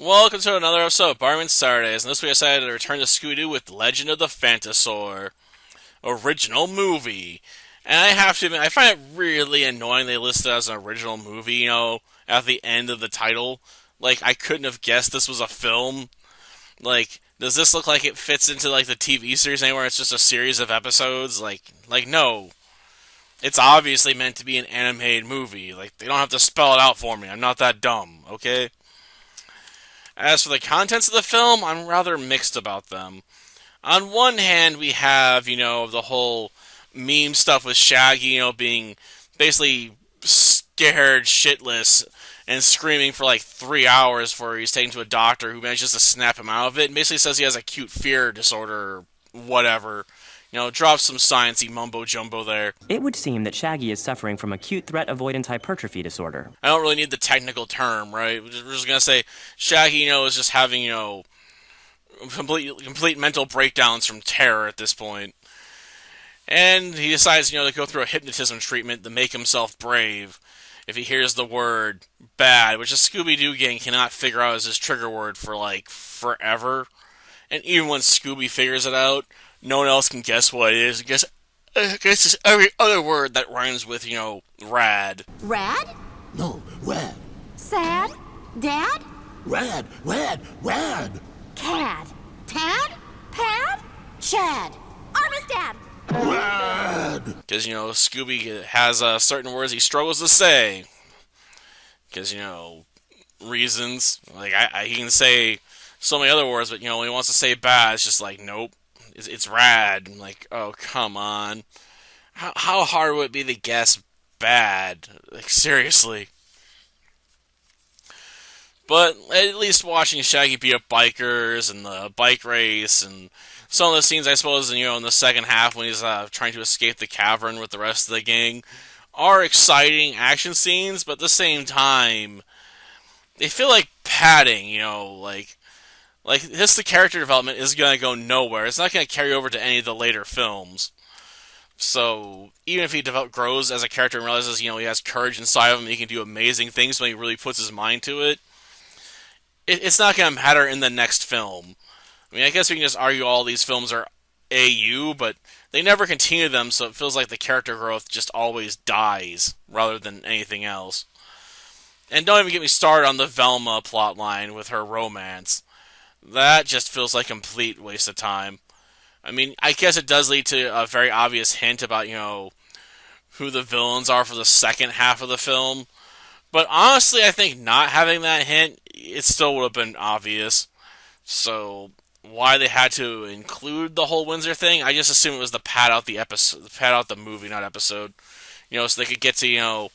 Welcome to another episode of Barman Saturdays, and this week I decided to return to Scooby-Doo with Legend of the Phantosaur, original movie. And I have to admit, I find it really annoying they list it as an original movie, at the end of the title. Like, I couldn't have guessed this was a film. Like, does this look like it fits into, like, the TV series anywhere? It's just a series of episodes? No. It's obviously meant to be an animated movie. Like, they don't have to spell it out for me. I'm not that dumb, okay? As for the contents of the film, I'm rather mixed about them. On one hand, we have, the whole meme stuff with Shaggy, being basically scared shitless and screaming for like 3 hours before he's taken to a doctor who manages to snap him out of it and basically says he has acute fear disorder or whatever. Drops some sciencey mumbo jumbo there. It would seem that Shaggy is suffering from acute threat avoidance hypertrophy disorder. I don't really need the technical term, right? We're just gonna say Shaggy, is just having, complete mental breakdowns from terror at this point. And he decides, to go through a hypnotism treatment to make himself brave if he hears the word bad, which the Scooby-Doo gang cannot figure out as his trigger word for, like, forever. And even when Scooby figures it out, no one else can guess what it is. I guess it's every other word that rhymes with, rad. Rad? No, rad. Sad? Dad? Rad, rad, rad. Cad? Tad? Pad? Chad? Armistad? Rad. Because, Scooby has certain words he struggles to say. Because, reasons. Like, he can say so many other words, but, when he wants to say bad, it's just like, nope. It's rad. I'm like, oh, come on. How hard would it be to guess bad? Like, seriously. But at least watching Shaggy beat up bikers and the bike race and some of the scenes, I suppose, in the second half when he's trying to escape the cavern with the rest of the gang are exciting action scenes, but at the same time, they feel like padding, like this, the character development is going to go nowhere. It's not going to carry over to any of the later films. So even if he grows as a character and realizes, he has courage inside of him, and he can do amazing things when he really puts his mind to it, it's not going to matter in the next film. I mean, I guess we can just argue all these films are AU, but they never continue them, so it feels like the character growth just always dies rather than anything else. And don't even get me started on the Velma plotline with her romance. That just feels like a complete waste of time. I mean, I guess it does lead to a very obvious hint about, who the villains are for the second half of the film. But honestly, I think not having that hint, it still would have been obvious. So, why they had to include the whole Windsor thing, I just assume it was to pad out the episode, pad out the movie, not episode. So they could get to,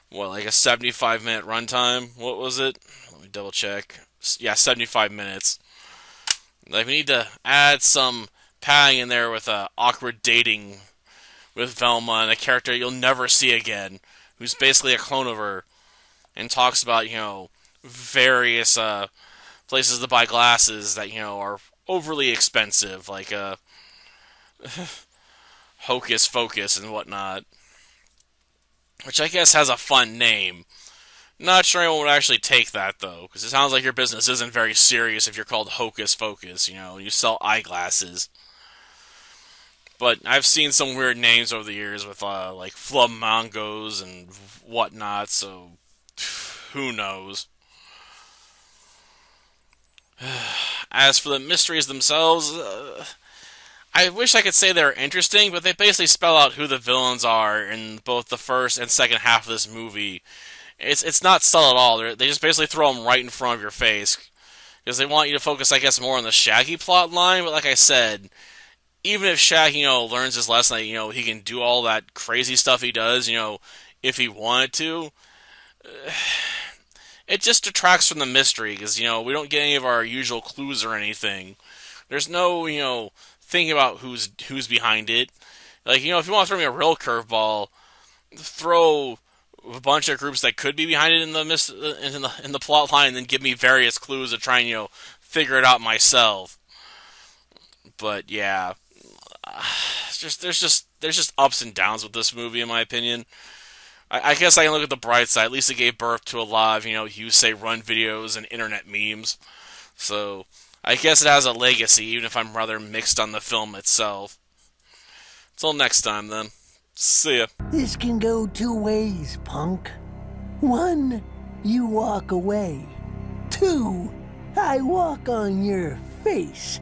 like a 75-minute runtime? What was it? Let me double check. Yeah, 75 minutes. Like, we need to add some padding in there with awkward dating with Velma and a character you'll never see again, who's basically a clone of her, and talks about, various places to buy glasses that, are overly expensive, like Hocus Focus and whatnot. Which I guess has a fun name. Not sure anyone would actually take that, though, because it sounds like your business isn't very serious if you're called Hocus Focus, you sell eyeglasses. But I've seen some weird names over the years with, like, flamingos and whatnot, so who knows. As for the mysteries themselves, I wish I could say they're interesting, but they basically spell out who the villains are in both the first and second half of this movie. It's not subtle at all. They just basically throw them right in front of your face. Because they want you to focus, I guess, more on the Shaggy plot line, but like I said, even if Shaggy, learns his lesson that, he can do all that crazy stuff he does, if he wanted to, it just detracts from the mystery, because, we don't get any of our usual clues or anything. There's no, thinking about who's behind it. Like, if you want to throw me a real curveball, throw a bunch of groups that could be behind it in the plot line, and then give me various clues to try and, figure it out myself. But yeah, there's just ups and downs with this movie, in my opinion. I guess I can look at the bright side. At least it gave birth to a lot of, you say run videos and internet memes. So I guess it has a legacy, even if I'm rather mixed on the film itself. Until next time, then. See ya. This can go two ways, punk. One, you walk away. Two, I walk on your face.